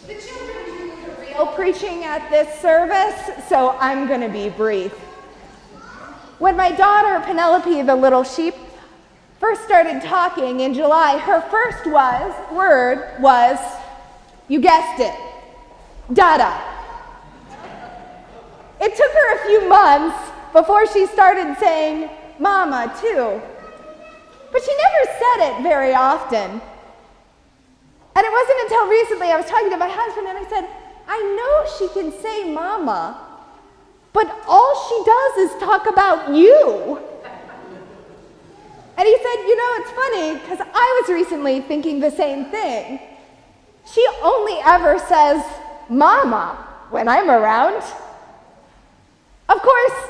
The children do the real preaching at this service, so I'm going to be brief. When my daughter, Penelope, the little sheep, first started talking in July, her first word was, you guessed it, dada. It took her a few months before she started saying mama too. But she never said it very often. And it wasn't until recently I was talking to my husband and I said, I know she can say mama, but all she does is talk about you. And he said, you know, it's funny because I was recently thinking the same thing. She only ever says mama when I'm around. Of course,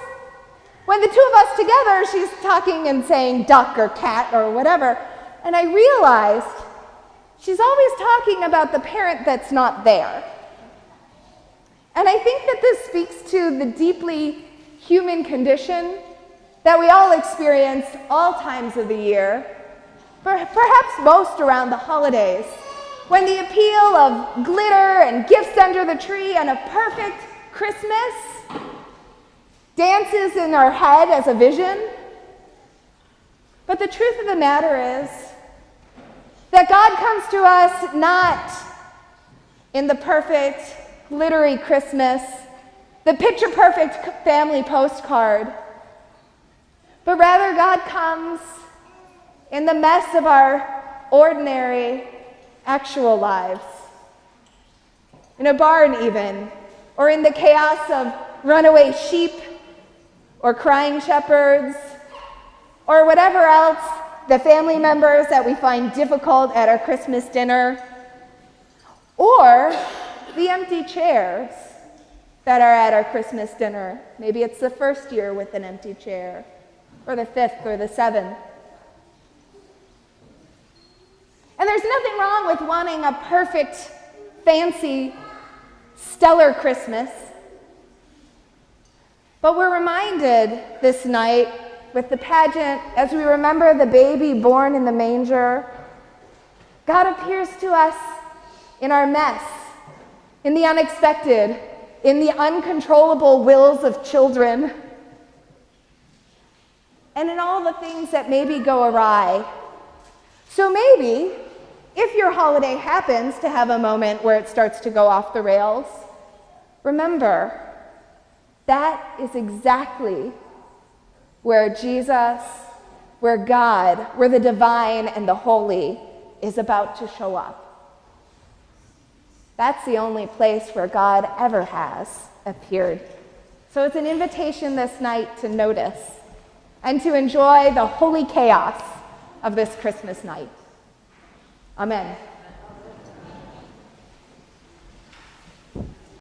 when the two of us together, she's talking and saying duck or cat or whatever. And I realized she's always talking about the parent that's not there. And I think that this speaks to the deeply human condition that we all experience all times of the year, perhaps most around the holidays, when the appeal of glitter and gifts under the tree and a perfect Christmas dances in our head as a vision. But the truth of the matter is that God comes to us not in the perfect, glittery Christmas, the picture-perfect family postcard, but rather God comes in the mess of our ordinary, actual lives. In a barn even, or in the chaos of runaway sheep, or crying shepherds, or whatever else, the family members that we find difficult at our Christmas dinner, or the empty chairs that are at our Christmas dinner. Maybe it's the first year with an empty chair, or the 5th or the 7th. And there's nothing wrong with wanting a perfect, fancy, stellar Christmas. But we're reminded this night with the pageant, as we remember the baby born in the manger, God appears to us in our mess, in the unexpected, in the uncontrollable wills of children, and in all the things that maybe go awry. So maybe, if your holiday happens to have a moment where it starts to go off the rails, remember, that is exactly where Jesus, where God, where the divine and the holy is about to show up. That's the only place where God ever has appeared. So it's an invitation this night to notice and to enjoy the holy chaos of this Christmas night. Amen.